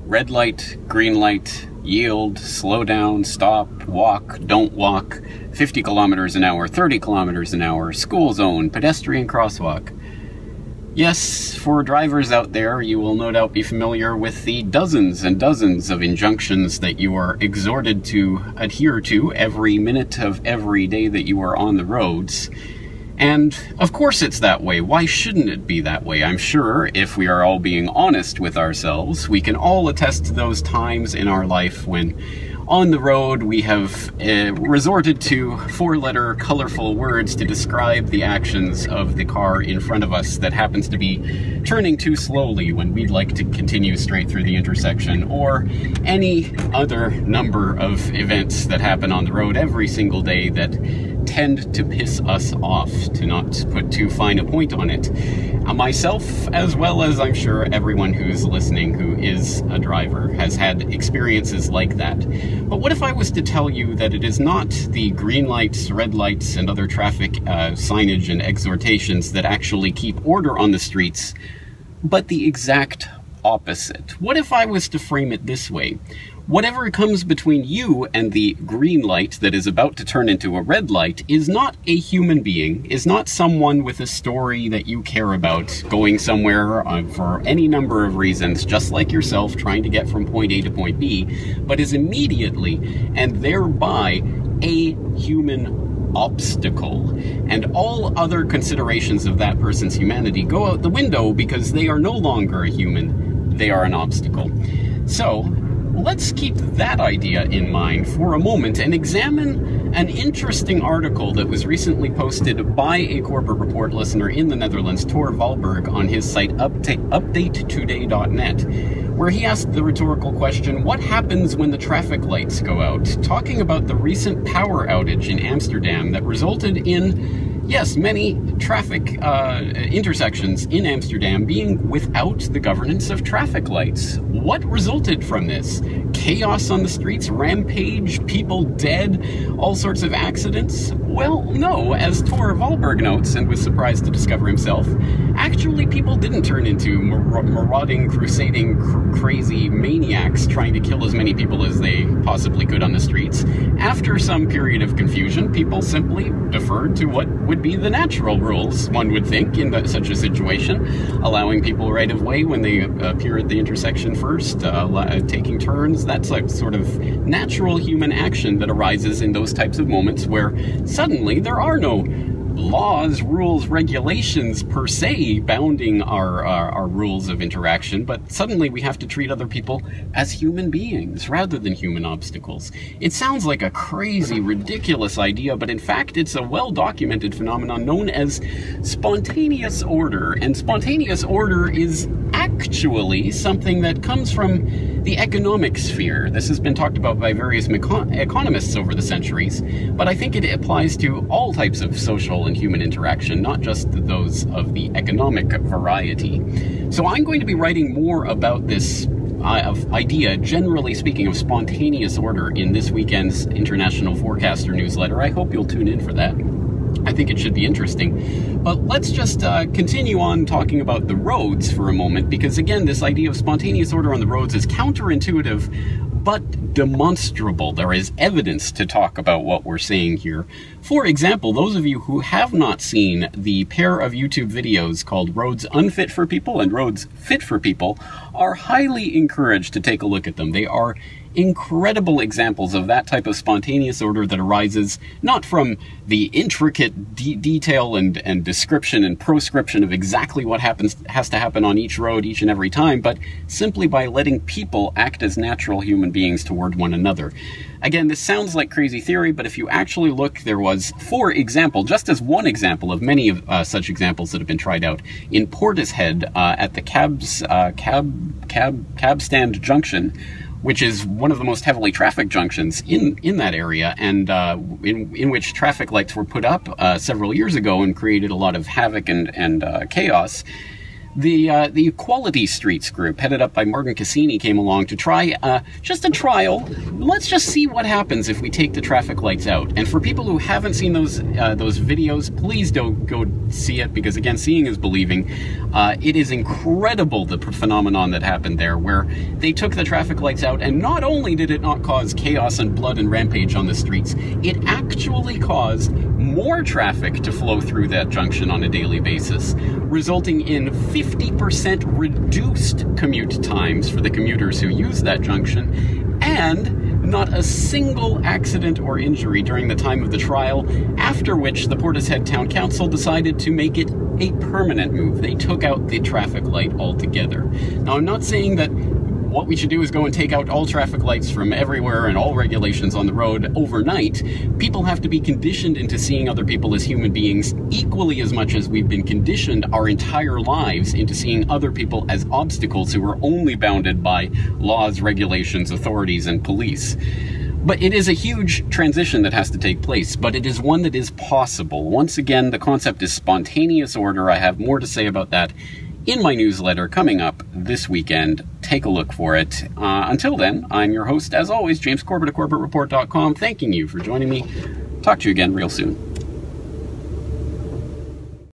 red light, green light, yield, slow down, stop, walk, don't walk, 50 kilometers an hour, 30 kilometers an hour, school zone, pedestrian crosswalk. Yes, for drivers out there, you will no doubt be familiar with the dozens and dozens of injunctions that you are exhorted to adhere to every minute of every day that you are on the roads. And of course it's that way. Why shouldn't it be that way? I'm sure if we are all being honest with ourselves, we can all attest to those times in our life when on the road we have resorted to four-letter colorful words to describe the actions of the car in front of us that happens to be turning too slowly when we'd like to continue straight through the intersection, or any other number of events that happen on the road every single day that tend to piss us off, to not put too fine a point on it. Myself, as well as I'm sure everyone who's listening who is a driver, has had experiences like that. But what if I was to tell you that it is not the green lights, red lights, and other traffic signage and exhortations that actually keep order on the streets, but the exact opposite? What if I was to frame it this way? Whatever comes between you and the green light that is about to turn into a red light is not a human being, is not someone with a story that you care about, going somewhere for any number of reasons, just like yourself, trying to get from point A to point B, but is immediately and thereby a human obstacle. And all other considerations of that person's humanity go out the window because they are no longer a human, they are an obstacle. So, let's keep that idea in mind for a moment and examine an interesting article that was recently posted by a Corporate Report listener in the Netherlands, Tor Valberg, on his site updatetoday.net, where he asked the rhetorical question, what happens when the traffic lights go out? Talking about the recent power outage in Amsterdam that resulted in, yes, many traffic intersections in Amsterdam being without the governance of traffic lights. What resulted from this? Chaos on the streets, rampage, people dead, all sorts of accidents? Well, no, as Tor Valberg notes, and was surprised to discover himself, actually people didn't turn into marauding, crusading, crazy maniacs trying to kill as many people as they possibly could on the streets. After some period of confusion, people simply deferred to what would be the natural rules, one would think, in such a situation, allowing people right of way when they appear at the intersection first, taking turns. That's a sort of natural human action that arises in those types of moments where suddenly there are no laws, rules, regulations per se bounding our rules of interaction, but suddenly we have to treat other people as human beings rather than human obstacles. It sounds like a crazy, ridiculous idea, but in fact it's a well-documented phenomenon known as spontaneous order, and spontaneous order is actually something that comes from the economic sphere. This has been talked about by various economists over the centuries, but I think it applies to all types of social and human interaction, not just those of the economic variety. So I'm going to be writing more about this idea, generally speaking, of spontaneous order in this weekend's International Forecaster newsletter. I hope you'll tune in for that. I think it should be interesting. But let's just continue on talking about the roads for a moment, because again, this idea of spontaneous order on the roads is counterintuitive, but demonstrable. There is evidence to talk about what we're saying here. For example, those of you who have not seen the pair of YouTube videos called Roads Unfit for People and Roads Fit for People are highly encouraged to take a look at them. They are incredible examples of that type of spontaneous order that arises not from the intricate detail and description and proscription of exactly what has to happen on each road each and every time, but simply by letting people act as natural human beings toward one another. Again, this sounds like crazy theory, but if you actually look, there was, for example, just as one example of many of such examples that have been tried out, in Portishead at the cab stand junction, which is one of the most heavily trafficked junctions in that area, and in which traffic lights were put up several years ago and created a lot of havoc and chaos. The Equality Streets group, headed up by Martin Cassini, came along to try just a trial. Let's just see what happens if we take the traffic lights out. And for people who haven't seen those videos, please don't go see it, because again, seeing is believing. It is incredible, the phenomenon that happened there, where they took the traffic lights out, and not only did it not cause chaos and blood and rampage on the streets, it actually caused more traffic to flow through that junction on a daily basis, resulting in 50% reduced commute times for the commuters who use that junction, and not a single accident or injury during the time of the trial, after which the Portishead Town Council decided to make it a permanent move. They took out the traffic light altogether. Now, I'm not saying that what we should do is go and take out all traffic lights from everywhere and all regulations on the road overnight. People have to be conditioned into seeing other people as human beings equally as much as we've been conditioned our entire lives into seeing other people as obstacles who are only bounded by laws, regulations, authorities, and police. But it is a huge transition that has to take place, but it is one that is possible. Once again, the concept is spontaneous order. I have more to say about that in my newsletter coming up this weekend. Take a look for it. Until then, I'm your host, as always, James Corbett of CorbettReport.com, thanking you for joining me. Talk to you again real soon.